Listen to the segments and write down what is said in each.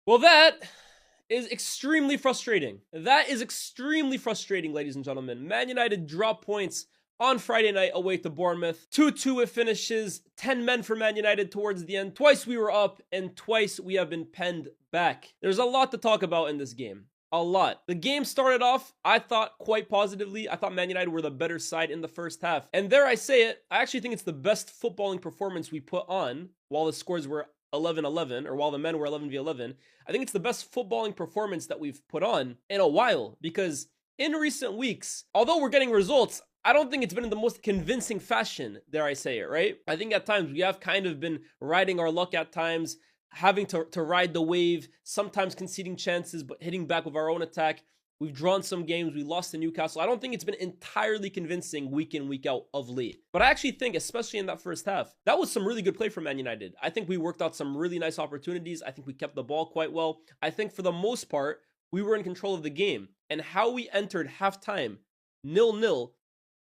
Well, that is extremely frustrating. That is extremely frustrating, ladies and gentlemen. Man United drop points on Friday night away to Bournemouth. 2-2 it finishes. 10 men for Man United towards the end. Twice we were up, and twice we have been penned back. There's a lot to talk about in this game. A lot. The game started off, I thought, quite positively. I thought Man United were the better side in the first half. And there I say it, I actually think it's the best footballing performance we put on while the scores were 11-11, or while the men were 11v11. I think it's the best footballing performance that we've put on in a while, because in recent weeks, although we're getting results, I don't think it's been in the most convincing fashion, dare I say it, right? I think at times we have kind of been riding our luck at times, having to ride the wave, sometimes conceding chances, but hitting back with our own attack. We've drawn some games. We lost to Newcastle. I don't think it's been entirely convincing week in, week out of late. But I actually think, especially in that first half, that was some really good play from Man United. I think we worked out some really nice opportunities. I think we kept the ball quite well. I think for the most part, we were in control of the game. And how we entered halftime 0-0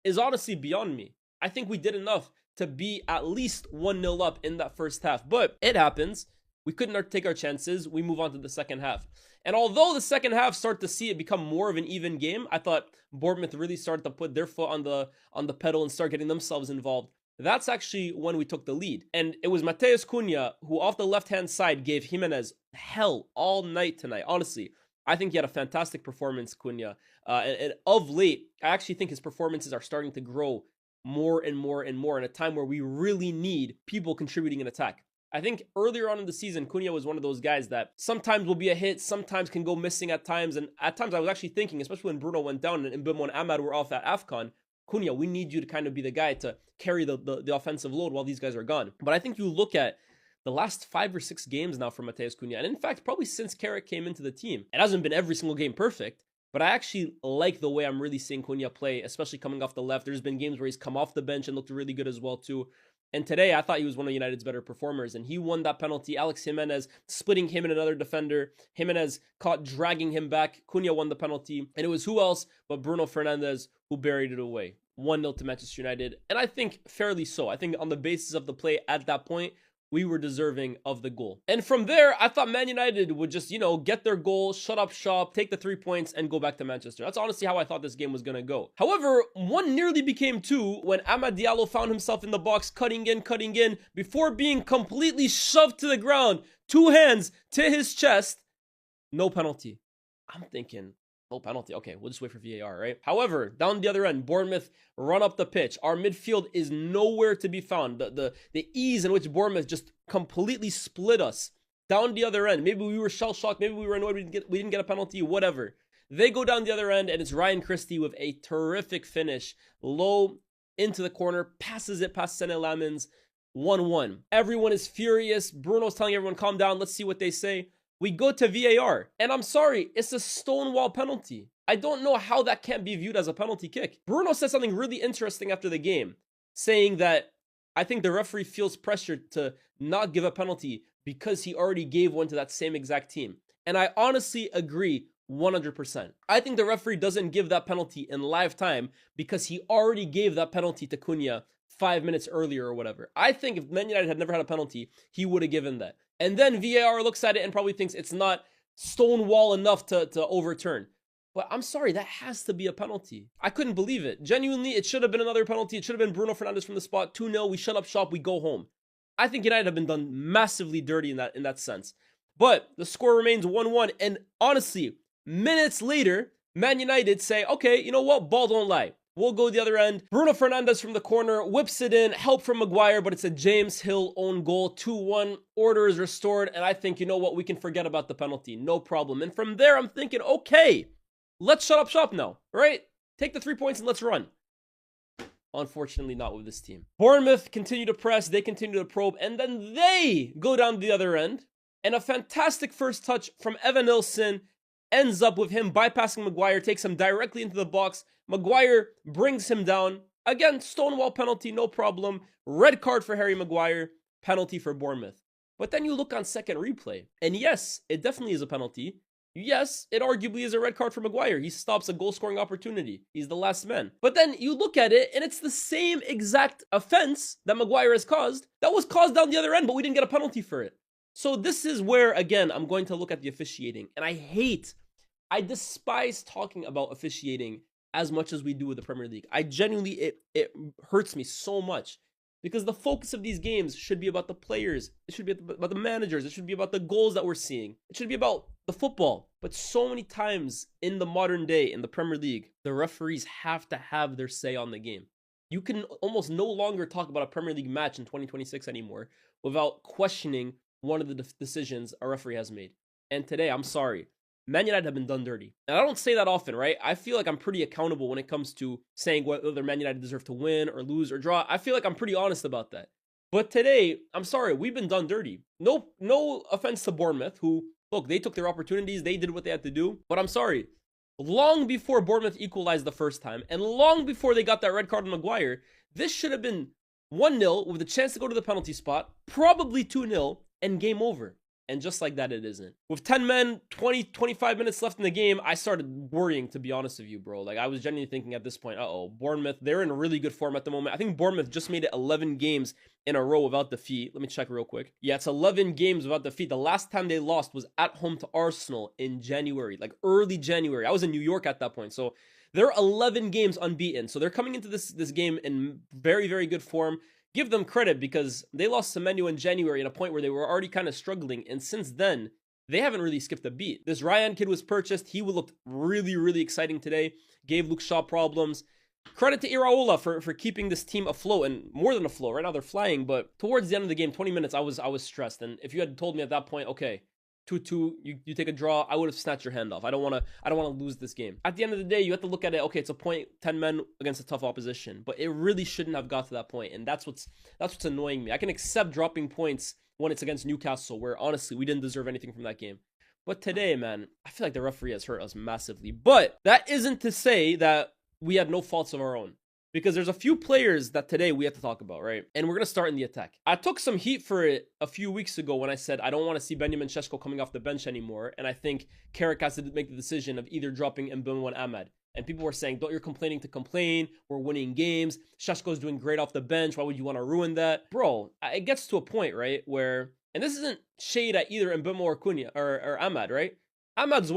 is honestly beyond me. I think we did enough to be at least 1-0 up in that first half. But it happens. We couldn't take our chances. We move on to the second half. And although the second half started to see it become more of an even game, I thought Bournemouth really started to put their foot on the pedal and start getting themselves involved. That's actually when we took the lead. And it was Matheus Cunha who, off the left-hand side, gave Jimenez hell all night tonight. Honestly, I think he had a fantastic performance, Cunha. And of late, I actually think his performances are starting to grow more and more and more in a time where we really need people contributing in attack. I think earlier on in the season, Cunha was one of those guys that sometimes will be a hit, sometimes can go missing at times. And at times I was actually thinking, especially when Bruno went down and Mbeumo and Ahmad were off at AFCON, Cunha, we need you to kind of be the guy to carry the offensive load while these guys are gone. But I think you look at the last 5 or 6 games now from Matheus Cunha, and in fact, probably since Carrick came into the team, it hasn't been every single game perfect, but I actually like the way I'm really seeing Cunha play, especially coming off the left. There's been games where he's come off the bench and looked really good as well too. And today, I thought he was one of United's better performers, and he won that penalty. Alex Jimenez splitting him and another defender. Jimenez caught dragging him back. Cunha won the penalty, and it was who else but Bruno Fernandes who buried it away. 1-0 to Manchester United, and I think fairly so. I think on the basis of the play at that point, we were deserving of the goal. And from there, I thought Man United would just, get their goal, shut up shop, take the 3 points, and go back to Manchester. That's honestly how I thought this game was going to go. However, 1 nearly became 2 when Amad Diallo found himself in the box, cutting in, before being completely shoved to the ground. 2 hands to his chest. No penalty. I'm thinking, no penalty. Okay, we'll just wait for VAR, right? However, down the other end, Bournemouth run up the pitch. Our midfield is nowhere to be found. The ease in which Bournemouth just completely split us down the other end. Maybe we were shell-shocked. Maybe we were annoyed we didn't get a penalty. Whatever. They go down the other end, and it's Ryan Christie with a terrific finish. Low into the corner. Passes it past Sene Lamens. 1-1. Everyone is furious. Bruno's telling everyone, calm down. Let's see what they say. We go to VAR, and I'm sorry, it's a stonewall penalty. I don't know how that can't be viewed as a penalty kick. Bruno said something really interesting after the game, saying that I think the referee feels pressured to not give a penalty because he already gave one to that same exact team. And I honestly agree 100%. I think the referee doesn't give that penalty in live time because he already gave that penalty to Cunha 5 minutes earlier or whatever. I think if Man United had never had a penalty, he would have given that. And then VAR looks at it and probably thinks it's not stonewall enough to overturn. But I'm sorry, that has to be a penalty. I couldn't believe it. Genuinely, it should have been another penalty. It should have been Bruno Fernandes from the spot. 2-0, we shut up shop, we go home. I think United have been done massively dirty in that sense. But the score remains 1-1. And honestly, minutes later, Man United say, okay, you know what? Ball don't lie. We'll go the other end. Bruno Fernandes from the corner, whips it in, help from Maguire, but it's a James Hill own goal, 2-1, order is restored, and I think, you know what, we can forget about the penalty, no problem. And from there, I'm thinking, okay, let's shut up shop now, right? Take the 3 points and let's run. Unfortunately, not with this team. Bournemouth continue to press, they continue to probe, and then they go down the other end, and a fantastic first touch from Evan Nilsson ends up with him bypassing Maguire, takes him directly into the box. Maguire brings him down. Again, stonewall penalty, no problem. Red card for Harry Maguire, penalty for Bournemouth. But then you look on second replay, and yes, it definitely is a penalty. Yes, it arguably is a red card for Maguire. He stops a goal-scoring opportunity. He's the last man. But then you look at it, and it's the same exact offense that Maguire has caused that was caused down the other end, but we didn't get a penalty for it. So this is where, again, I'm going to look at the officiating. And I despise talking about officiating as much as we do with the Premier League. I genuinely, it hurts me so much because the focus of these games should be about the players. It should be about the managers. It should be about the goals that we're seeing. It should be about the football. But so many times in the modern day, in the Premier League, the referees have to have their say on the game. You can almost no longer talk about a Premier League match in 2026 anymore without questioning one of the decisions a referee has made. And today, I'm sorry, Man United have been done dirty. And I don't say that often, right? I feel like I'm pretty accountable when it comes to saying whether Man United deserve to win or lose or draw. I feel like I'm pretty honest about that. But today, I'm sorry, we've been done dirty. No offense to Bournemouth, who, look, they took their opportunities, they did what they had to do. But I'm sorry, long before Bournemouth equalized the first time, and long before they got that red card on Maguire, this should have been 1-0 with a chance to go to the penalty spot, probably 2-0, and game over. And just like that, it isn't. With 10 men, 25 minutes left in the game, I started worrying, to be honest with you, bro. Like, I was genuinely thinking at this point, Bournemouth, they're in really good form at the moment. I think Bournemouth just made it 11 games in a row without defeat. Let me check real quick. Yeah, it's 11 games without defeat. The last time they lost was at home to Arsenal in January, like early January. I was in New York at that point, so they're 11 games unbeaten. So they're coming into this game in very, very good form. Give them credit because they lost to Menu in January at a point where they were already kind of struggling. And since then, they haven't really skipped a beat. This Ryan kid was purchased. He looked really, really exciting today. Gave Luke Shaw problems. Credit to Iraola for keeping this team afloat, and more than afloat. Right now they're flying, but towards the end of the game, 20 minutes, I was stressed. And if you had told me at that point, okay, 2-2, you take a draw, I would have snatched your hand off. I don't want to lose this game. At the end of the day, you have to look at it, okay, it's a point, 10 men against a tough opposition, but it really shouldn't have got to that point, and that's what's annoying me. I can accept dropping points when it's against Newcastle, where honestly, we didn't deserve anything from that game. But today, man, I feel like the referee has hurt us massively. But that isn't to say that we had no faults of our own. Because there's a few players that today we have to talk about, right? And we're going to start in the attack. I took some heat for it a few weeks ago when I said I don't want to see Benjamin Šeško coming off the bench anymore. And I think Carrick has to make the decision of either dropping Mbeumo and Ahmad. And people were saying, don't, you're complaining to complain. We're winning games. Šeško's doing great off the bench. Why would you want to ruin that? Bro, it gets to a point, right, where, and this isn't shade at either Mbeumo or Cunha or Ahmad, right? Ahmad's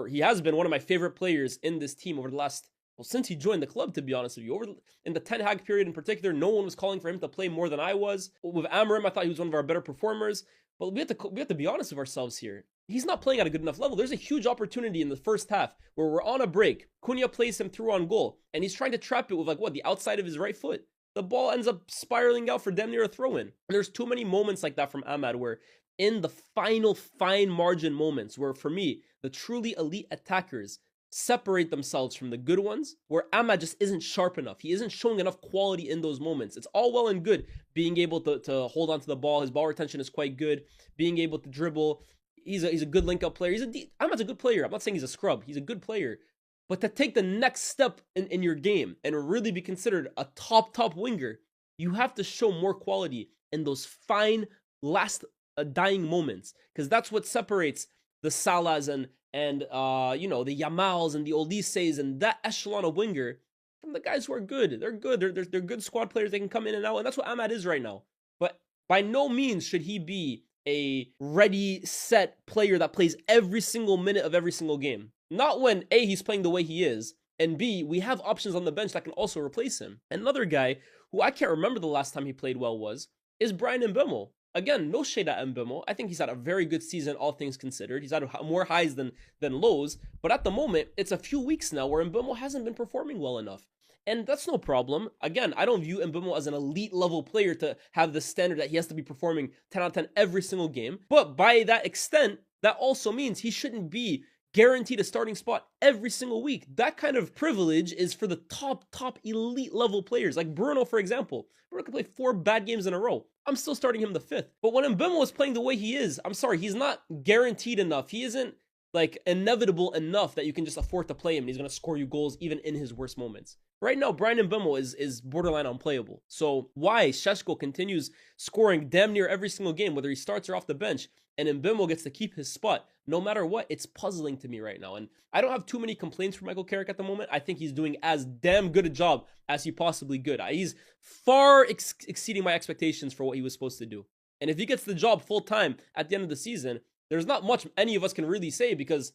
he has been one of my favorite players in this team over the last, well, since he joined the club, to be honest with you. In the Ten Hag period in particular, no one was calling for him to play more than I was. With Amorim, I thought he was one of our better performers. But we have to be honest with ourselves here. He's not playing at a good enough level. There's a huge opportunity in the first half where we're on a break. Cunha plays him through on goal, and he's trying to trap it with, the outside of his right foot. The ball ends up spiraling out for damn near a throw-in. And there's too many moments like that from Ahmad where in the final fine margin moments where, for me, the truly elite attackers separate themselves from the good ones, where Ahmad just isn't sharp enough. He isn't showing enough quality in those moments. It's all well and good being able to hold on to the ball. His ball retention is quite good. Being able to dribble. He's a good link-up player. Ahmad's a good player. I'm not saying he's a scrub. He's a good player. But to take the next step in your game and really be considered a top winger, you have to show more quality in those fine last dying moments, because that's what separates the Salahs and the Yamals and the Olises and that echelon of winger from the guys who are good. They're good. They're good squad players. They can come in and out, and that's what Ahmad is right now. But by no means should he be a ready, set player that plays every single minute of every single game. Not when A, he's playing the way he is, and B, we have options on the bench that can also replace him. Another guy who I can't remember the last time he played well is Bryan Mbeumo. Again, no shade at Mbeumo. I think he's had a very good season, all things considered. He's had more highs than lows. But at the moment, it's a few weeks now where Mbeumo hasn't been performing well enough. And that's no problem. Again, I don't view Mbeumo as an elite level player to have the standard that he has to be performing 10 out of 10 every single game. But by that extent, that also means he shouldn't be guaranteed a starting spot every single week. That kind of privilege is for the top elite level players. Like Bruno, for example. Bruno can play 4 bad games in a row. I'm still starting him the 5th. But when Mbeumo is playing the way he is, I'm sorry, he's not guaranteed enough. He isn't inevitable enough that you can just afford to play him and he's going to score you goals even in his worst moments. Right now, Bryan Mbeumo is borderline unplayable. So why Šeško continues scoring damn near every single game, whether he starts or off the bench, and Mbeumo gets to keep his spot, no matter what, it's puzzling to me right now. And I don't have too many complaints for Michael Carrick at the moment. I think he's doing as damn good a job as he possibly could. He's far exceeding my expectations for what he was supposed to do. And if he gets the job full time at the end of the season, there's not much any of us can really say because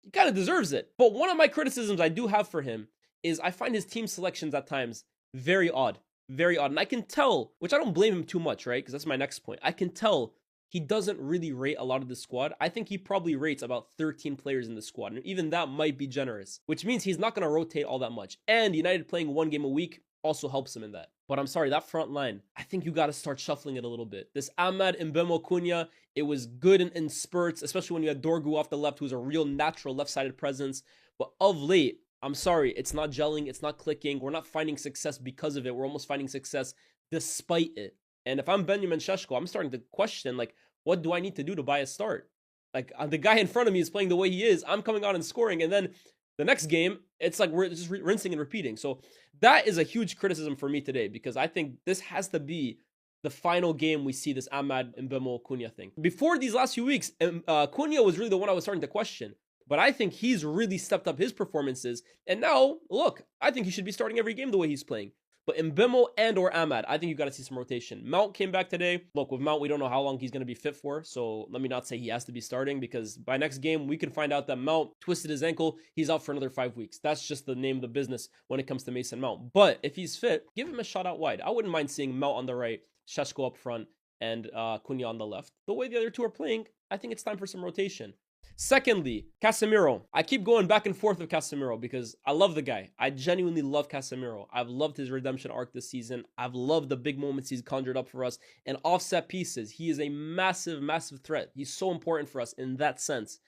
he kind of deserves it. But one of my criticisms I do have for him is I find his team selections at times very odd. Very odd. And I can tell, which I don't blame him too much, right? Because that's my next point. I can tell he doesn't really rate a lot of the squad. I think he probably rates about 13 players in the squad. And even that might be generous, which means he's not going to rotate all that much. And United playing one game a week also helps him in that. But I'm sorry, that front line, I think you got to start shuffling it a little bit. This Ahmad, Mbemo, Cunha, it was good in spurts, especially when you had Dorgu off the left, who's a real natural left-sided presence. But of late, I'm sorry, it's not gelling, it's not clicking. We're not finding success because of it. We're almost finding success despite it. And if I'm Benjamin Šeško, I'm starting to question, like, what do I need to do to buy a start? Like, the guy in front of me is playing the way he is. I'm coming on and scoring. And then the next game, it's like we're just rinsing and repeating. So that is a huge criticism for me today because I think this has to be the final game we see this Ahmad, Mbemo, Cunha thing. Before these last few weeks, Cunha was really the one I was starting to question. But I think he's really stepped up his performances. And now, look, I think he should be starting every game the way he's playing. But Mbemo and or Ahmad, I think you got to see some rotation. Mount came back today. Look, with Mount, we don't know how long he's going to be fit for. So let me not say he has to be starting because by next game, we can find out that Mount twisted his ankle. He's out for another 5 weeks. That's just the name of the business when it comes to Mason Mount. But if he's fit, give him a shot out wide. I wouldn't mind seeing Mount on the right, Šeško up front, and Cunha on the left. The way the other two are playing, I think it's time for some rotation. Secondly, Casemiro. I keep going back and forth with Casemiro because I love the guy. I genuinely love Casemiro. I've loved his redemption arc this season. I've loved the big moments he's conjured up for us. And offset pieces, he is a massive, massive threat. He's so important for us in that sense.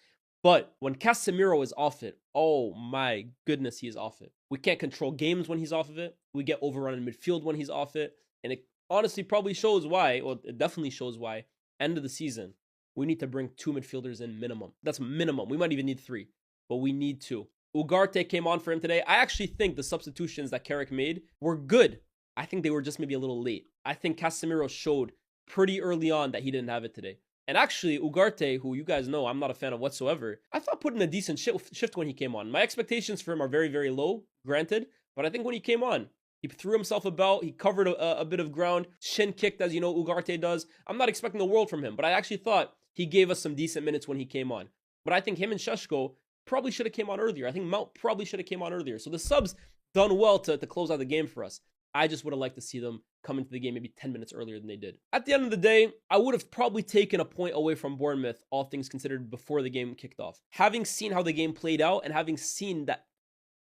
But when Casemiro is off it, oh my goodness, he is off it. We can't control games when he's off of it. We get overrun in midfield when he's off it. And it honestly probably shows why, or it definitely shows why, end of the season, we need to bring 2 midfielders in minimum. That's minimum. We might even need 3, but we need 2. Ugarte came on for him today. I actually think the substitutions that Carrick made were good. I think they were just maybe a little late. I think Casemiro showed pretty early on that he didn't have it today. And actually, Ugarte, who you guys know I'm not a fan of whatsoever, I thought put in a decent shift when he came on. My expectations for him are very, very low, granted. But I think when he came on, he threw himself about. He covered a bit of ground. Shin kicked, as you know, Ugarte does. I'm not expecting the world from him, but I actually thought he gave us some decent minutes when he came on. But I think him and Šeško probably should have came on earlier. I think Mount probably should have came on earlier. So the subs done well to close out the game for us. I just would have liked to see them come into the game maybe 10 minutes earlier than they did. At the end of the day, I would have probably taken a point away from Bournemouth, all things considered, before the game kicked off. Having seen how the game played out and having seen that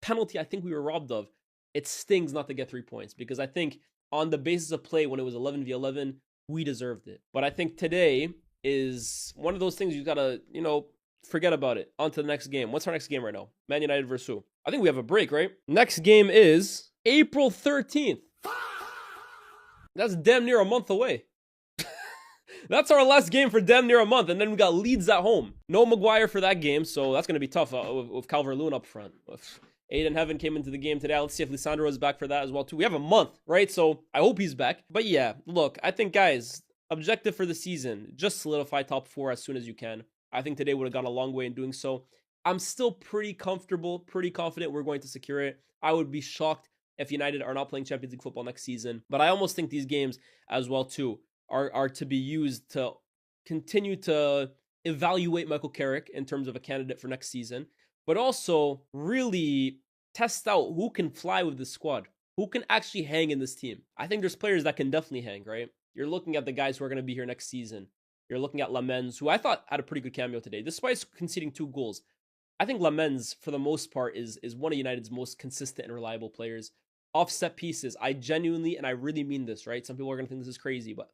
penalty I think we were robbed of, it stings not to get 3 points because I think on the basis of play when it was 11v11, we deserved it. But I think today is one of those things you gotta, forget about it. On to the next game. What's our next game right now? Man United versus who? I think we have a break, right? Next game is April 13th. That's damn near a month away. That's our last game for damn near a month. And then we got Leeds at home. No Maguire for that game, so that's going to be tough with Calvert-Lewin up front. Aiden Heaven came into the game today. Let's see if Lisandro is back for that as well, too. We have a month, right? So I hope he's back. But yeah, look, I think, guys, objective for the season, just solidify top 4 as soon as you can. I think today would have gone a long way in doing so. I'm still pretty comfortable, pretty confident we're going to secure it. I would be shocked if United are not playing Champions League football next season. But I almost think these games as well, too, are to be used to continue to evaluate Michael Carrick in terms of a candidate for next season, but also really test out who can fly with the squad, who can actually hang in this team. I think there's players that can definitely hang, right? You're looking at the guys who are going to be here next season. You're looking at Lamens, who I thought had a pretty good cameo today, despite conceding 2 goals. I think Lamens, for the most part, is one of United's most consistent and reliable players. Offset pieces, I genuinely, and I really mean this, right? Some people are going to think this is crazy, but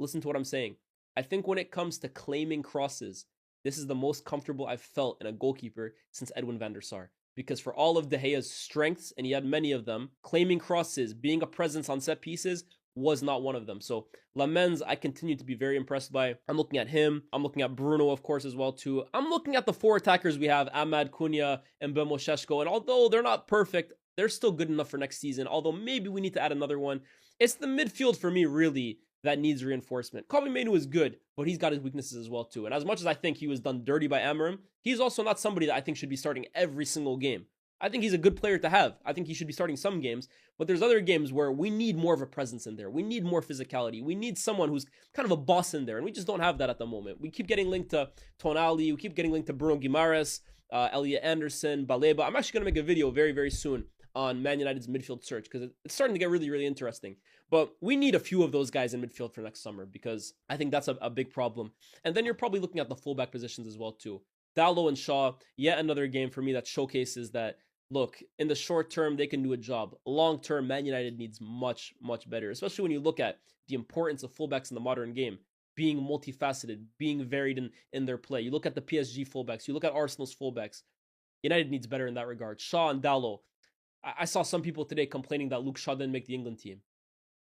listen to what I'm saying. I think when it comes to claiming crosses, this is the most comfortable I've felt in a goalkeeper since Edwin van der Sar. Because for all of De Gea's strengths, and he had many of them, claiming crosses, being a presence on set pieces, was not one of them. So Lamens, I continue to be very impressed by. I'm looking at him. I'm looking at Bruno, of course, as well, too. I'm looking at the 4 attackers we have, Ahmad, Cunha, and Mbemo, Šeško. And although they're not perfect, they're still good enough for next season. Although maybe we need to add another one. It's the midfield for me, really, that needs reinforcement. Kobbie Mainoo is good, but he's got his weaknesses as well, too. And as much as I think he was done dirty by Amorim, he's also not somebody that I think should be starting every single game. I think he's a good player to have. I think he should be starting some games, but there's other games where we need more of a presence in there. We need more physicality. We need someone who's kind of a boss in there, and we just don't have that at the moment. We keep getting linked to Tonali. We keep getting linked to Bruno Guimaraes, Elliot Anderson, Baleba. I'm actually going to make a video very, very soon on Man United's midfield search because it's starting to get really, really interesting. But we need a few of those guys in midfield for next summer because I think that's a big problem. And then you're probably looking at the fullback positions as well too. Dalot and Shaw, yet another game for me that showcases that, look, in the short term, they can do a job. Long term, Man United needs much, much better, especially when you look at the importance of fullbacks in the modern game, being multifaceted, being varied in their play. You look at the PSG fullbacks, you look at Arsenal's fullbacks. United needs better in that regard. Shaw and Dalot. I saw some people today complaining that Luke Shaw didn't make the England team.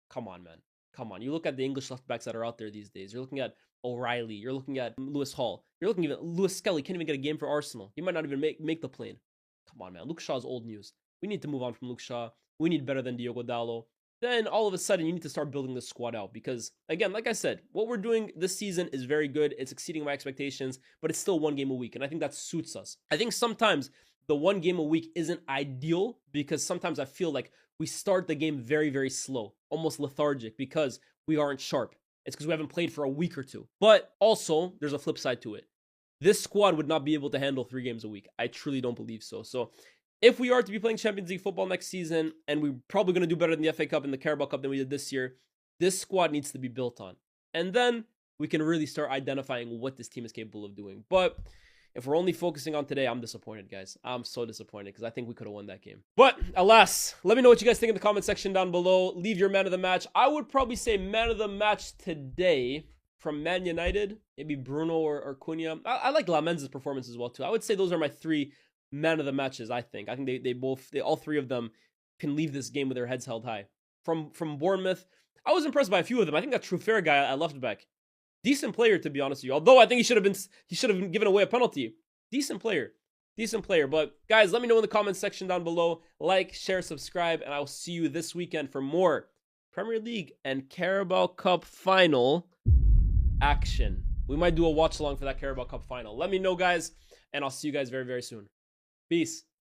Come on, man. Come on. You look at the English left backs that are out there these days. You're looking at O'Reilly. You're looking at Lewis Hall. You're looking at Lewis Skelly. Can't even get a game for Arsenal. He might not even make the plane. Come on, man. Luke Shaw's old news. We need to move on from Luke Shaw. We need better than Diogo Dalot. Then all of a sudden, you need to start building this squad out because, again, like I said, what we're doing this season is very good. It's exceeding my expectations, but it's still one game a week, and I think that suits us. I think sometimes the one game a week isn't ideal because sometimes I feel like we start the game very, very slow, almost lethargic because we aren't sharp. It's because we haven't played for a week or two. But also, there's a flip side to it. This squad would not be able to handle 3 games a week. I truly don't believe so. So if we are to be playing Champions League football next season, and we're probably going to do better than the FA Cup and the Carabao Cup than we did this year, this squad needs to be built on. And then we can really start identifying what this team is capable of doing. But if we're only focusing on today, I'm disappointed, guys. I'm so disappointed because I think we could have won that game. But alas, let me know what you guys think in the comment section down below. Leave your man of the match. I would probably say man of the match today from Man United, maybe Bruno or Cunha. I like Lamenz's performance as well too. I would say those are my 3 man of the matches. I think they all 3 of them can leave this game with their heads held high. From Bournemouth, I was impressed by a few of them. I think that Truffert guy at left back, decent player to be honest with you. Although I think he should have been given away a penalty. Decent player. But guys, let me know in the comments section down below. Like, share, subscribe, and I'll see you this weekend for more Premier League and Carabao Cup final action. We might do a watch along for that Carabao Cup final. Let me know, guys, and I'll see you guys very, very soon. Peace.